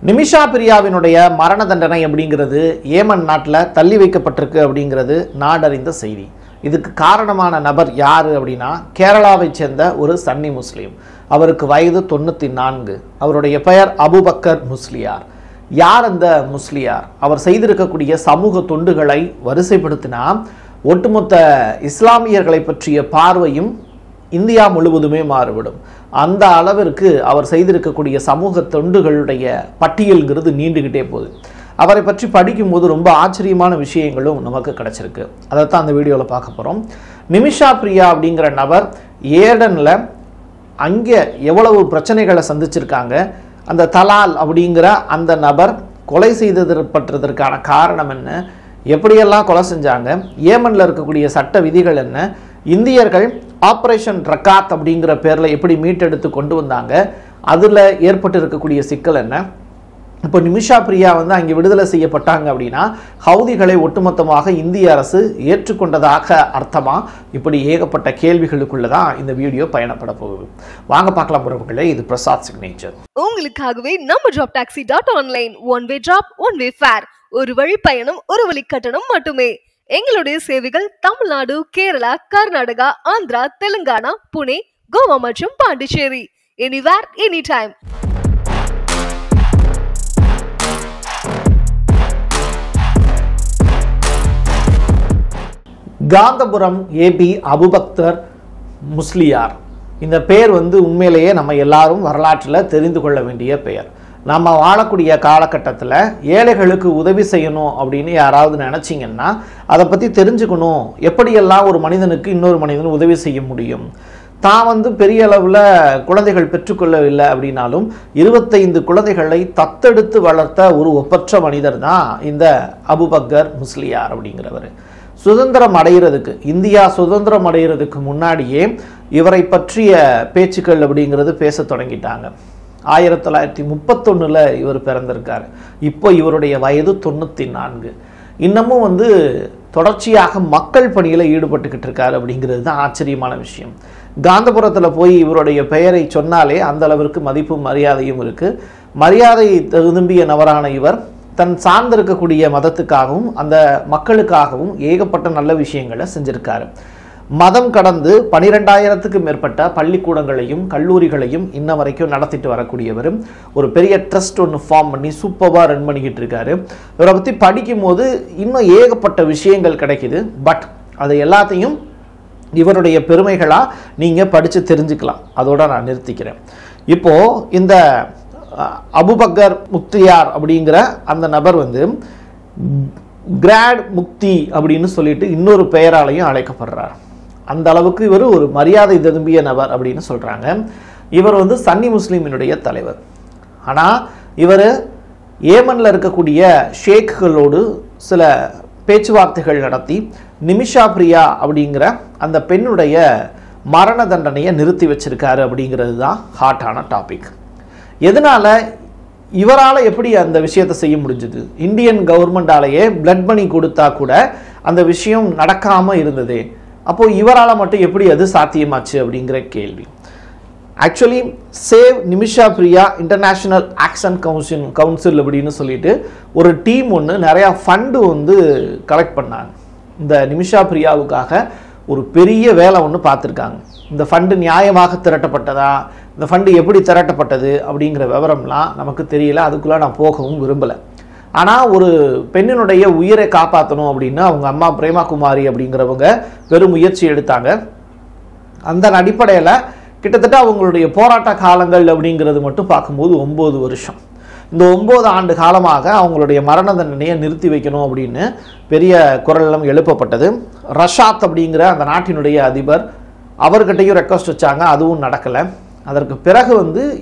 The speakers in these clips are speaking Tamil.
நிமிஷா பிரியாவினுடைய மரண தண்டனை அப்படிங்கிறது ஏமன் நாட்டில் தள்ளி வைக்கப்பட்டிருக்கு அப்படிங்கிறது நாடறிந்த செய்தி. இதுக்கு காரணமான நபர் யார் அப்படின்னா கேரளாவை சேர்ந்த ஒரு சன்னி முஸ்லீம். அவருக்கு வயது 94. அவருடைய பெயர் அபுபக்கர் முஸ்லியார். யார் அந்த முஸ்லியார்? அவர் செய்திருக்கக்கூடிய சமூக தொண்டுகளை வரிசைப்படுத்தினா ஒட்டுமொத்த இஸ்லாமியர்களை பற்றிய பார்வையும் இந்தியா முழுவதுமே மாறுபடும். அந்த அளவிற்கு அவர் செய்திருக்கக்கூடிய சமூக தொண்டுகளுடைய பட்டியல்ங்கிறது நீண்டுகிட்டே போகுது. அவரை பற்றி படிக்கும்போது ரொம்ப ஆச்சரியமான விஷயங்களும் நமக்கு கிடைச்சிருக்கு. அதைத்தான் அந்த வீடியோவில் பார்க்க போகிறோம். நிமிஷா பிரியா அப்படிங்கிற நபர் ஏடனில் அங்கே எவ்வளவு பிரச்சனைகளை சந்திச்சிருக்காங்க. அந்த தலால் அப்படிங்கிற அந்த நபர் கொலை செய்ததற்கான காரணம் என்ன, எப்படியெல்லாம் கொலை செஞ்சாங்க, ஏமனில் இருக்கக்கூடிய சட்ட விதிகள் என்ன, இந்தியர்கள் ஆப்ரேஷன் ரக்காத் அப்படிங்கிற பேரில் எப்படி மீட்டெடுத்து கொண்டு வந்தாங்க, அதில் ஏற்பட்டு இருக்கக்கூடிய சிக்கல் என்ன. இப்போ நிமிஷா பிரியா அங்கே விடுதலை செய்யப்பட்டாங்க அப்படின்னா ஹவுதிகளை ஒட்டுமொத்தமாக இந்திய அரசு ஏற்றுக்கொண்டதாக அர்த்தமா? இப்படி ஏகப்பட்ட கேள்விகளுக்குள்ள தான் இந்த வீடியோ பயணப்பட போகுது. வாங்க பார்க்கலாம் உறவுகளே. இது பிரசாத் சிக்னேச்சர். உங்களுக்காகவே நம்ம jobtaxi.online one way drop one way fare, ஒரு வழி பயணம் ஒரு வழி கட்டணம் மட்டுமே. எங்களுடைய சேவைகள் தமிழ்நாடு, கேரளா, கர்நாடகா, ஆந்திரா, தெலுங்கானா, புனே, கோவா மற்றும் Pondicherry. Anywhere any time. Kanthapuram AP Aboobacker Musliyar. இந்த பெயர் உண்மையிலேயே நம்ம எல்லாரும் வரலாற்றில் தெரிந்து கொள்ள வேண்டிய பெயர். நம்ம வாழக்கூடிய காலகட்டத்தில் ஏழைகளுக்கு உதவி செய்யணும் அப்படின்னு யாராவது நினச்சிங்கன்னா அதை பற்றி தெரிஞ்சுக்கணும். எப்படியெல்லாம் ஒரு மனிதனுக்கு இன்னொரு மனிதன் உதவி செய்ய முடியும். தான் பெரிய அளவில் குழந்தைகள் பெற்றுக்கொள்ளவில்லை அப்படின்னாலும் 25 குழந்தைகளை தத்தெடுத்து வளர்த்த ஒரு ஒப்பற்ற மனிதர் தான் இந்த அபுபக்கர் முஸ்லியார் அப்படிங்கிறவர். சுதந்திரம் அடைகிறதுக்கு, இந்தியா சுதந்திரம் அடைகிறதுக்கு முன்னாடியே இவரை பற்றிய பேச்சுக்கள் அப்படிங்கிறது பேச தொடங்கிட்டாங்க. 1931 இவர் பிறந்திருக்கார். இப்போ இவருடைய வயது 94. இன்னமும் தொடர்ச்சியாக மக்கள் பணியில் ஈடுபட்டுக்கிட்டு இருக்காரு அப்படிங்கிறது தான் ஆச்சரியமான விஷயம். காந்தபுரத்தில் போய் இவருடைய பெயரை சொன்னாலே அந்த அளவிற்கு மதிப்பும் மரியாதையும் இருக்குது. மரியாதை திரும்பிய நபரான இவர் தன் சார்ந்திருக்கக்கூடிய மதத்துக்காகவும் அந்த மக்களுக்காகவும் ஏகப்பட்ட நல்ல விஷயங்களை செஞ்சிருக்காரு. மதம் கடந்து 12,000க்கும் மேற்பட்ட பள்ளிக்கூடங்களையும் கல்லூரிகளையும் இன்ன வரைக்கும் நடத்திட்டு வரக்கூடியவர். ஒரு பெரிய ட்ரஸ்ட் ஒன்று ஃபார்ம் பண்ணி சூப்பராக ரன் பண்ணிக்கிட்டு இருக்காரு. இவரை பற்றி படிக்கும்போது இன்னும் ஏகப்பட்ட விஷயங்கள் கிடைக்குது. பட் அது எல்லாத்தையும் இவருடைய பெருமைகளாக நீங்கள் படித்து தெரிஞ்சுக்கலாம். அதோட நான் நிறுத்திக்கிறேன். இப்போது இந்த அபுபக்கர் முக்தியார் அப்படிங்கிற அந்த நபர் கிராட் முக்தி அப்படின்னு சொல்லிட்டு இன்னொரு பெயராலையும் அழைக்கப்படுறார். அந்த அளவுக்கு இவர் ஒரு மரியாதை திரும்பிய நபர் அப்படின்னு சொல்கிறாங்க. இவர் சன்னி முஸ்லீமினுடைய தலைவர். ஆனால் இவர் ஏமனில் இருக்கக்கூடிய ஷேக்குகளோடு சில பேச்சுவார்த்தைகள் நடத்தி நிமிஷா பிரியா அப்படிங்கிற அந்த பெண்ணுடைய மரண தண்டனையை நிறுத்தி வச்சிருக்காரு அப்படிங்கிறது தான் ஹாட்டான டாபிக். எதனால் இவரால் எப்படி அந்த விஷயத்தை செய்ய முடிஞ்சது? இந்தியன் கவர்மெண்டாலேயே பிளட் மணி கொடுத்தா கூட அந்த விஷயம் நடக்காமல் இருந்தது. அப்போது இவரால் மட்டும் எப்படி அது சாத்தியமாச்சு அப்படிங்கிற கேள்வி. Actually save Nimisha Priya international action council அப்படின்னு சொல்லிட்டு ஒரு டீம் நிறையா ஃபண்டு கலெக்ட் பண்ணாங்க. இந்த நிமிஷா பிரியாவுக்காக ஒரு பெரிய வேலை பார்த்துருக்காங்க. இந்த ஃபண்டு நியாயமாக திரட்டப்பட்டதா, இந்த ஃபண்டு எப்படி திரட்டப்பட்டது அப்படிங்கிற விவரம்லாம் நமக்கு தெரியல. அதுக்குள்ளே நான் போகவும் விரும்பலை. ஆனால் ஒரு பெண்ணினுடைய உயிரை காப்பாற்றணும் அப்படின்னு அவங்க அம்மா பிரேமா குமாரி அப்படிங்கிறவங்க பெரும் முயற்சி எடுத்தாங்க. அந்த அடிப்படையில் கிட்டத்தட்ட அவங்களுடைய போராட்ட காலங்கள் அப்படிங்கிறது மட்டும் பார்க்கும்போது 9 வருஷம். இந்த 9 ஆண்டு காலமாக அவங்களுடைய மரண தண்டனையை நிறுத்தி வைக்கணும் அப்படின்னு பெரிய குரலும் எழுப்பப்பட்டது. ரஷாத் அப்படிங்கிற அந்த நாட்டினுடைய அதிபர் அவர்கிட்டையும் ரெக்வஸ்ட் வச்சாங்க. அதுவும் நடக்கலை. அதற்கு பிறகு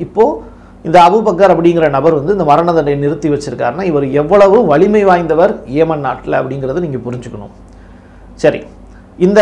இப்போது இந்த அபுபக்கர் அப்படிங்கிற நபர் இந்த மரண தண்டனை நிறுத்தி வச்சிருக்காருன்னா இவர் எவ்வளவு வலிமை வாய்ந்தவர் ஏமன் நாட்டில் அப்படிங்கிறத நீங்கள் புரிஞ்சுக்கணும். சரி, இந்த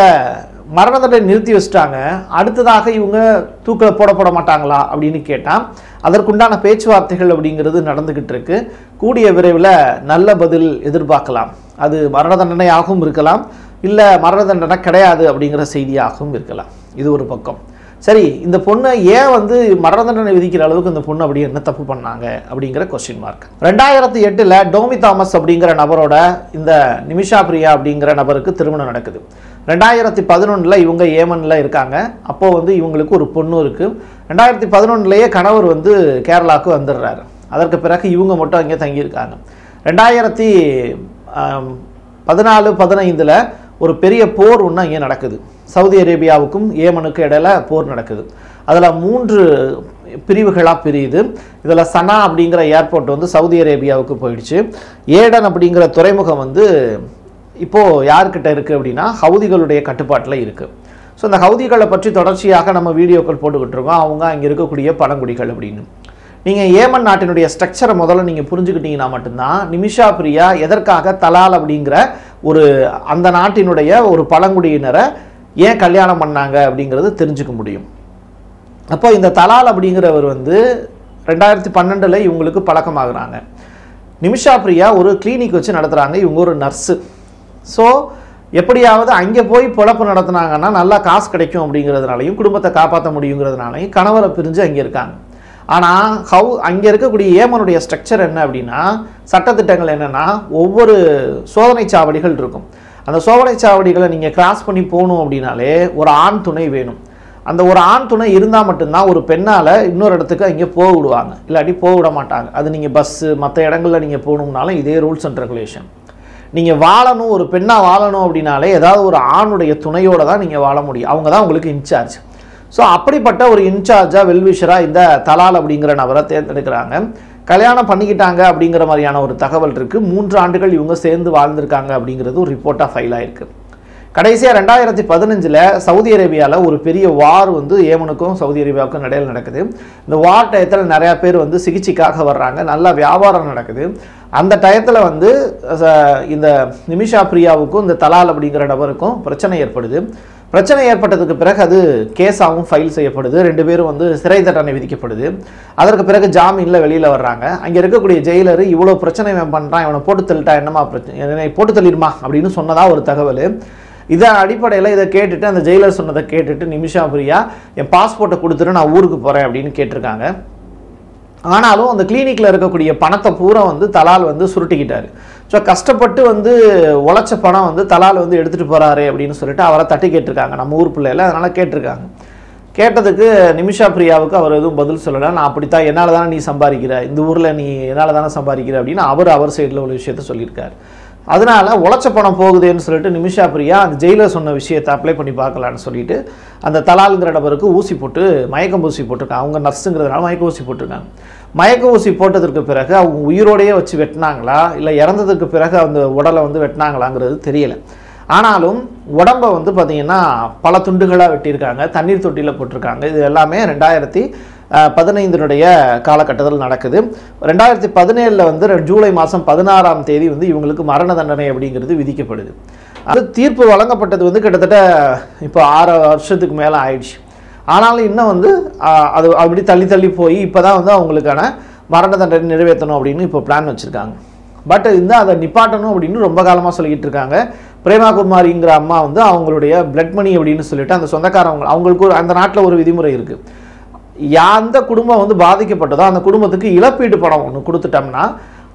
மரண தண்டனை நிறுத்தி வச்சுட்டாங்க. அடுத்ததாக இவங்க தூக்கில் போட மாட்டாங்களா அப்படின்னு கேட்டால் அதற்குண்டான பேச்சுவார்த்தைகள் அப்படிங்கிறது நடந்துக்கிட்டு இருக்கு. கூடிய விரைவில் நல்ல பதில் எதிர்பார்க்கலாம். அது மரண தண்டனையாகவும் இருக்கலாம், இல்லை மரண தண்டனை கிடையாது அப்படிங்கிற செய்தியாகவும் இருக்கலாம். இது ஒரு பக்கம். சரி, இந்த பொண்ணை ஏன் வந்து மரண தண்டனை விதிக்கிற அளவுக்கு இந்த பொண்ணு அப்படி என்ன தப்பு பண்ணாங்க அப்படிங்கிற கொஸ்டின் மார்க். 2008 டோமி தாமஸ் அப்படிங்கிற நபரோட இந்த நிமிஷா பிரியா அப்படிங்கிற நபருக்கு திருமணம் நடக்குது. 2011 இவங்க ஏமன்ல இருக்காங்க. அப்போ வந்து இவங்களுக்கு ஒரு பொண்ணு இருக்கு. 2011 கணவர் வந்து கேரளாவுக்கு வந்துடுறாரு. அதற்கு பிறகு இவங்க மட்டும் அங்கே தங்கியிருக்காங்க. 2014-15 ஒரு பெரிய போர் ஒன்று அங்கே நடக்குது. சவுதி அரேபியாவுக்கும் ஏமனுக்கு இடையில போர் நடக்குது. அதில் 3 பிரிவுகளாக பிரியுது. இதில் சனா அப்படிங்கிற ஏர்போர்ட் வந்து சவுதி அரேபியாவுக்கு போயிடுச்சு. ஏடன் அப்படிங்கிற துறைமுகம் வந்து இப்போது யார்கிட்ட இருக்குது அப்படின்னா ஹவுதிகளுடைய கட்டுப்பாட்டில் இருக்குது. ஸோ இந்த ஹவுதிகளை பற்றி தொடர்ச்சியாக நம்ம வீடியோக்கள் போட்டுக்கிட்டு இருக்கோம். அவங்க அங்கே இருக்கக்கூடிய பழங்குடிகள் அப்படின்னு. நீங்கள் ஏமன் நாட்டினுடைய ஸ்ட்ரக்சரை முதல்ல நீங்கள் புரிஞ்சுக்கிட்டீங்கன்னா மட்டும்தான் நிமிஷா பிரியா எதற்காக தலால் அப்படிங்கிற ஒரு அந்த நாட்டினுடைய ஒரு பழங்குடியினரை ஏன் கல்யாணம் பண்ணாங்க அப்படிங்கிறது தெரிஞ்சுக்க முடியும். அப்போ இந்த தலால் அப்படிங்கிறவர் வந்து 2012 இவங்களுக்கு பழக்கமாகறாங்க. நிமிஷா பிரியா ஒரு கிளினிக் வச்சு நடத்துகிறாங்க. இவங்க ஒரு நர்ஸு. ஸோ எப்படியாவது அங்கே போய் பொழப்பு நடத்துனாங்கன்னா நல்லா காசு கிடைக்கும் அப்படிங்கிறதுனாலையும் குடும்பத்தை காப்பாற்ற முடியுங்கிறதுனாலையும் கணவரை பிரிஞ்சு அங்கே இருக்காங்க. ஆனால் அங்கே இருக்கக்கூடிய ஏமனுடைய ஸ்ட்ரக்சர் என்ன அப்படின்னா, சட்டத்திட்டங்கள் என்னென்னா, ஒவ்வொரு சோதனை சாவடிகள் இருக்கும். அந்த சோதனை சாவடிகளை நீங்கள் கிராஸ் பண்ணி போகணும் அப்படின்னாலே ஒரு ஆண் துணை வேணும். அந்த ஒரு ஆண் துணை இருந்தால் மட்டும்தான் ஒரு பெண்ணால் இன்னொரு இடத்துக்கு அங்கே போக விடுவாங்க, இல்லாட்டி போக விட மாட்டாங்க. அது நீங்கள் பஸ்ஸு மற்ற இடங்களில் நீங்கள் போகணும்னாலும் இதே ரூல்ஸ் அண்ட் ரெகுலேஷன். நீங்கள் வாழணும், ஒரு பெண்ணாக வாழணும் அப்படின்னாலே ஏதாவது ஒரு ஆணுடைய துணையோடு தான் நீங்கள் வாழ முடியும். அவங்க தான் உங்களுக்கு இன்சார்ஜ். ஸோ அப்படிப்பட்ட ஒரு இன்சார்ஜாக வெல்விஷராக இந்த தலால் அப்படிங்கிற நபரை தேர்ந்தெடுக்கிறாங்க. கல்யாணம் பண்ணிக்கிட்டாங்க அப்படிங்கிற மாதிரியான ஒரு தகவல் இருக்குது. 3 ஆண்டுகள் இவங்க சேர்ந்து வாழ்ந்திருக்காங்க அப்படிங்கிறது ஒரு ரிப்போர்ட்டாக ஃபைல் ஆயிருக்கு. கடைசியாக 2015 சவுதி அரேபியாவில் ஒரு பெரிய வார் வந்து ஏமனுக்கும் சவுதி அரேபியாவுக்கும் இடையில நடக்குது. இந்த வார் டயத்தில் நிறையா பேர் வந்து சிகிச்சைக்காக வர்றாங்க. நல்லா வியாபாரம் நடக்குது. அந்த டயத்தில் வந்து இந்த நிமிஷா பிரியாவுக்கும் இந்த தலால் அப்படிங்கிற நபருக்கும் பிரச்சனை ஏற்படுது. பிரச்சனை ஏற்பட்டதுக்கு பிறகு அது கேஸாகவும் ஃபைல் செய்யப்படுது. 2 பேரும் வந்து சிறை தண்டனை விதிக்கப்படுது. அதற்கு பிறகு ஜாமீனில் வெளியில் வர்றாங்க. அங்கே இருக்கக்கூடிய ஜெயிலர் இவ்வளோ பிரச்சனை இவன் பண்ணுறான், இவனை போட்டு தள்ளிட்டா என்னமா பிரச்சனை, என்னை போட்டு தள்ளிடுமா அப்படின்னு சொன்னதாக ஒரு தகவல். இதை அடிப்படையில் இதை கேட்டுட்டு அந்த ஜெயிலர் சொன்னதை கேட்டுட்டு நிமிஷா பிரியா என் பாஸ்போர்ட்டை கொடுத்துட்டு நான் ஊருக்கு போகிறேன் அப்படின்னு கேட்டிருக்காங்க. ஆனாலும் அந்த கிளினிக்கில் இருக்கக்கூடிய பணத்தை பூரா வந்து தலால் வந்து சுருட்டிக்கிட்டாரு. ஸோ கஷ்டப்பட்டு வந்து உழைச்ச பணம் வந்து தலால் வந்து எடுத்துகிட்டு போகிறாரு அப்படின்னு சொல்லிட்டு அவரை தட்டி கேட்டிருக்காங்க. நம்ம ஊர் பிள்ளையில அதனால் கேட்டிருக்காங்க. கேட்டதுக்கு நிமிஷா பிரியாவுக்கு அவர் எதுவும் பதில் சொல்லலை. நான் அப்படித்தான், என்னால் தானே நீ சம்பாதிக்கிற, இந்த ஊரில் நீ என்னால் தானே சம்பாதிக்கிற அப்படின்னு அவர் சைடில் ஒரு விஷயத்த சொல்லியிருக்காரு. அதனால் உழைச்ச பணம் போகுதுன்னு சொல்லிட்டு நிமிஷா பிரியா அந்த ஜெயிலர் சொன்ன விஷயத்தை அப்ளை பண்ணி பார்க்கலான்னு சொல்லிட்டு அந்த தலாலுங்கிற நபருக்கு ஊசி போட்டு மயக்கம் ஊசி போட்டிருக்காங்க. அவங்க நர்ஸுங்கிறதுனால மயக்க ஊசி போட்டிருக்காங்க. மயக்க ஊசி போட்டதற்கு பிறகு அவங்க உயிரோடையே வச்சு வெட்டினாங்களா இல்லை இறந்ததுக்கு பிறகு அந்த உடலை வந்து வெட்டினாங்களாங்கிறது தெரியலை. ஆனாலும் உடம்பை வந்து பார்த்திங்கன்னா பல துண்டுகளாக வெட்டியிருக்காங்க, தண்ணீர் தொட்டியில் போட்டிருக்காங்க. இது எல்லாமே 2015 காலகட்டத்தில் நடக்குது. 2017 வந்து ஜூலை மாதம் 16ஆம் தேதி வந்து இவங்களுக்கு மரண தண்டனை அப்படிங்கிறது விதிக்கப்படுது. அது தீர்ப்பு வழங்கப்பட்டது வந்து கிட்டத்தட்ட இப்போ 6 வருஷத்துக்கு மேலே ஆயிடுச்சு. ஆனாலும் இன்னும் வந்து அது அப்படி தள்ளி போய் இப்போ தான் வந்து அவங்களுக்கான மரண தண்டனை நிறைவேற்றணும் அப்படின்னு இப்போ பிளான் வச்சுருக்காங்க. பட் இந்த அதை நிப்பாட்டணும் அப்படின்னு ரொம்ப காலமாக சொல்லிக்கிட்டு இருக்காங்க. பிரேமா குமாரிங்கிற அம்மா வந்து அவங்களுடைய பிளட் மணி அப்படின்னு சொல்லிட்டு அந்த சொந்தக்காரவங்க அவங்களுக்கு அந்த நாட்டில் ஒரு விதிமுறை இருக்குது. எந்த குடும்பம் வந்து பாதிக்கப்பட்டதோ அந்த குடும்பத்துக்கு இழப்பீடு பணம் ஒன்று கொடுத்துட்டோம்னா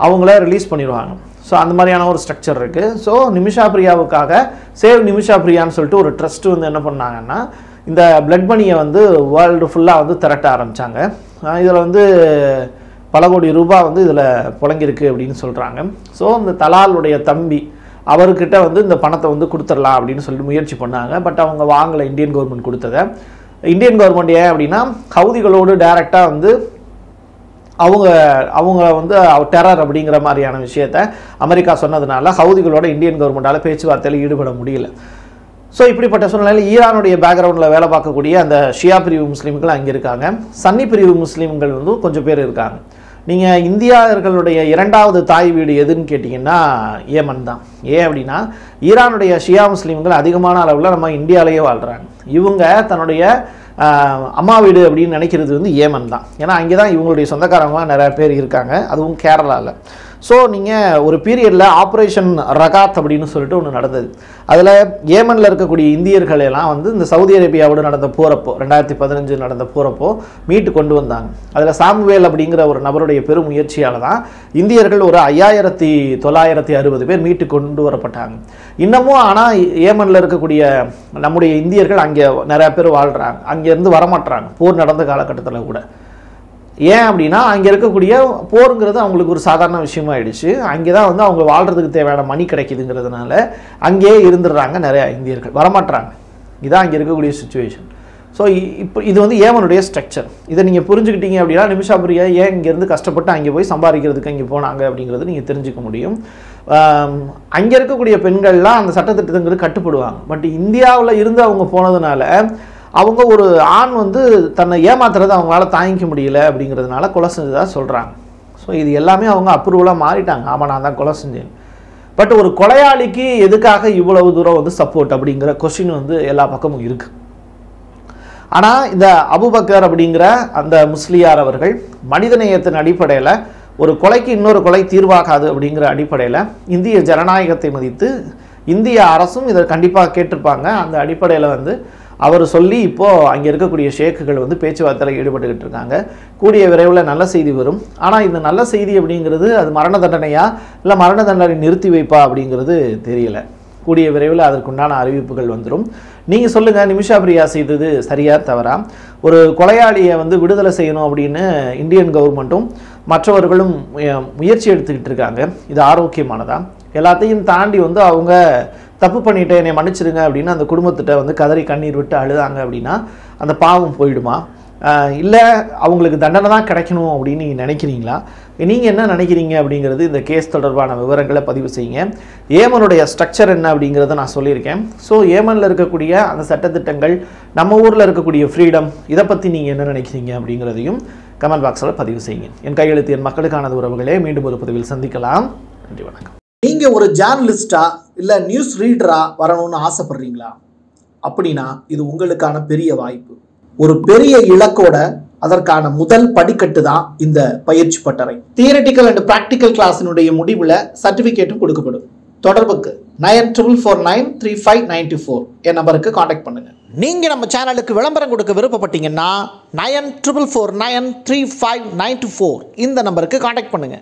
அவங்கள ரிலீஸ் பண்ணிடுவாங்க. ஸோ அந்த மாதிரியான ஒரு ஸ்ட்ரக்சர் இருக்குது. ஸோ நிமிஷா பிரியாவுக்காக சேவ் நிமிஷா பிரியான்னு சொல்லிட்டு ஒரு ட்ரஸ்ட்டு வந்து என்ன பண்ணாங்கன்னா இந்த பிளட் மணியை வந்து வேர்ல்டு ஃபுல்லாக வந்து திரட்ட ஆரம்பித்தாங்க. இதில் வந்து பல கோடி ரூபாய் வந்து இதில் புழங்கிருக்கு அப்படின்னு சொல்கிறாங்க. ஸோ இந்த தலாலுடைய தம்பி அவர்கிட்ட வந்து இந்த பணத்தை வந்து கொடுத்துடலாம் அப்படின்னு சொல்லிட்டு முயற்சி பண்ணாங்க. பட் அவங்க வாங்கலை. இந்தியன் கவர்மெண்ட் கொடுத்ததை. இந்தியன் கவர்மெண்ட் ஏன் அப்படின்னா ஹவுதிகளோடு டைரெக்டாக வந்து அவங்க வந்து டெரர் அப்படிங்கிற மாதிரியான விஷயத்த அமெரிக்கா சொன்னதுனால ஹவுதிகளோட இந்தியன் கவர்மெண்டால் பேச்சுவார்த்தையில் ஈடுபட முடியல. ஸோ இப்படிப்பட்ட சூழ்நிலையில் ஈரானுடைய பேக்ரவுண்டில் வேலை பார்க்கக்கூடிய அந்த ஷியா பிரிவு முஸ்லீம்கள் அங்கே இருக்காங்க. சன்னி பிரிவு முஸ்லீம்கள் வந்து கொஞ்சம் பேர் இருக்காங்க. நீங்கள் இந்தியர்களுடைய 2வது தாய் வீடு எதுன்னு கேட்டிங்கன்னா ஏமன் தான். ஏன் அப்படின்னா ஈரானுடைய ஷியா முஸ்லீம்கள் அதிகமான அளவில் நம்ம இந்தியாவிலேயே வாழ்கிறாங்க. இவங்க தன்னுடைய அம்மா வீடு அப்படின்னு நினைக்கிறது வந்து ஏமன் தான். ஏன்னா அங்கே தான் இவங்களுடைய சொந்தக்காரங்களாம் நிறைய பேர் இருக்காங்க, அதுவும் கேரளாவில். ஸோ நீங்கள் ஒரு பீரியடில் ஆப்ரேஷன் ரகாத் அப்படின்னு சொல்லிட்டு ஒன்று நடந்தது. அதில் ஏமனில் இருக்கக்கூடிய இந்தியர்கள் எல்லாம் வந்து இந்த சவுதி அரேபியாவோடு நடந்த போகிறப்போ 2015 நடந்த போகிறப்போ மீட்டு கொண்டு வந்தாங்க. அதில் சாமுவேல் அப்படிங்கிற ஒரு நபருடைய பெரும் முயற்சியால் தான் இந்தியர்கள் ஒரு 5960 பேர் மீட்டு கொண்டு வரப்பட்டாங்க. இன்னமும் ஆனால் ஏமனில் இருக்கக்கூடிய நம்முடைய இந்தியர்கள் அங்கே நிறையா பேர் வாழ்கிறாங்க, அங்கேருந்து வரமாட்டுறாங்க போர் நடந்த காலகட்டத்தில் கூட. ஏன் அப்படின்னா அங்கே இருக்கக்கூடிய போருங்கிறது அவங்களுக்கு ஒரு சாதாரண விஷயமாயிடுச்சு. அங்கே தான் வந்து அவங்க வாழ்கிறதுக்கு தேவையான மணி கிடைக்குதுங்கிறதுனால அங்கேயே இருந்துடுறாங்க நிறையா இந்தியர்கள், வரமாட்டுறாங்க. இதுதான் அங்கே இருக்கக்கூடிய சுச்சுவேஷன். ஸோ இப்போ இது வந்து ஏமனுடைய ஸ்ட்ரக்சர். இதை நீங்கள் புரிஞ்சுக்கிட்டீங்க அப்படின்னா நிமிஷா பிரியா ஏன் இங்கேருந்து கஷ்டப்பட்டு அங்கே போய் சம்பாதிக்கிறதுக்கு அங்கே போனாங்க அப்படிங்கிறது நீங்கள் தெரிஞ்சுக்க முடியும். அங்கே இருக்கக்கூடிய பெண்கள்லாம் அந்த சட்டத்திட்டங்களுக்கு கட்டுப்படுவாங்க. பட் இந்தியாவில் இருந்து அவங்க போனதுனால அவங்க ஒரு ஆண் வந்து தன்னை ஏமாத்துறது அவங்களால தாங்கிக்க முடியல அப்படிங்கிறதுனால கொலை செஞ்சதாக சொல்கிறாங்க. ஸோ இது எல்லாமே அவங்க அப்ரூவலாக மாறிட்டாங்க. ஆமாம், நான் தான் கொலை செஞ்சேன். பட் ஒரு கொலையாளிக்கு எதுக்காக இவ்வளவு தூரம் வந்து சப்போர்ட் அப்படிங்கிற கொஸ்டின் வந்து எல்லா பக்கமும் இருக்குது. ஆனால் இந்த அபுபக்கர் அப்படிங்கிற அந்த முஸ்லியார் அவர்கள் மனிதநேயத்தின் அடிப்படையில் ஒரு கொலைக்கு இன்னொரு கொலை தீர்வாகாது அப்படிங்கிற அடிப்படையில் இந்திய ஜனநாயகத்தை மதித்து இந்திய அரசும் இதை கண்டிப்பாக கேட்டிருப்பாங்க. அந்த அடிப்படையில் வந்து அவர் சொல்லி இப்போது அங்கே இருக்கக்கூடிய ஷேக்குகள் வந்து பேச்சுவார்த்தையில் ஈடுபட்டுக்கிட்டு இருக்காங்க. கூடிய விரைவில் நல்ல செய்தி வரும். ஆனால் இந்த நல்ல செய்தி அப்படிங்கிறது அது மரண தண்டனையா இல்லை மரண தண்டனை நிறுத்தி வைப்பா அப்படிங்கிறது தெரியல. கூடிய விரைவில் அதற்குண்டான அறிவிப்புகள் வந்துடும். நீங்கள் சொல்லுங்கள், நிமிஷா பிரியா செய்தது சரியா தவறா? ஒரு கொலையாளியை வந்து விடுதலை செய்யணும் அப்படின்னு இந்தியன் கவர்மெண்ட்டும் மற்றவர்களும் முயற்சி எடுத்துக்கிட்டு இருக்காங்க. இது ஆரோக்கியமானதா? எல்லாத்தையும் தாண்டி வந்து அவங்க தப்பு பண்ணிட்டு என்னை மன்னிச்சிடுங்க அப்படின்னு அந்த குடும்பத்திட்ட வந்து கதறி கண்ணீர் விட்டு அழுதாங்க அப்படின்னா அந்த பாவம் போயிடுமா? இல்லை அவங்களுக்கு தண்டனை தான் கிடைக்கணும் அப்படின்னு நீங்கள் நினைக்கிறீங்களா? நீங்கள் என்ன நினைக்கிறீங்க அப்படிங்கிறது இந்த கேஸ் தொடர்பான விவரங்களை பதிவு செய்யுங்க. ஏமனுடைய ஸ்ட்ரக்சர் என்ன அப்படிங்கிறத நான் சொல்லியிருக்கேன். ஸோ ஏமனில் இருக்கக்கூடிய அந்த சட்டத்திட்டங்கள், நம்ம ஊரில் இருக்கக்கூடிய ஃப்ரீடம், இதை பற்றி நீங்கள் என்ன நினைக்கிறீங்க அப்படிங்கிறதையும் கமெண்ட் பாக்ஸில் பதிவு செய்யுங்க. என் கையெழுத்து என் மக்களுக்கான உறவுகளே, மீண்டும் ஒரு பதிவில் சந்திக்கலாம். நன்றி, வணக்கம். நீங்கள் ஒரு ஜேர்னலிஸ்டா இல்லை நியூஸ் ரீடரா வரணும்னு ஆசைப்படுறீங்களா? அப்படின்னா இது உங்களுக்கான பெரிய வாய்ப்பு. ஒரு பெரிய இலக்கோட அதற்கான முதல் படிக்கட்டு தான் இந்த பயிற்சி பட்டறை. தியரிட்டிக்கல் அண்ட் பிராக்டிக்கல் கிளாஸினுடைய முடிவில் சர்டிஃபிகேட்டும் கொடுக்கப்படும். தொடர்புக்கு 94493594 என் நம்பருக்கு காண்டாக்ட் பண்ணுங்க. நீங்கள் நம்ம சேனலுக்கு விளம்பரம் கொடுக்க விருப்பப்பட்டீங்கன்னா 94493594 இந்த நம்பருக்கு காண்டாக்ட் பண்ணுங்க.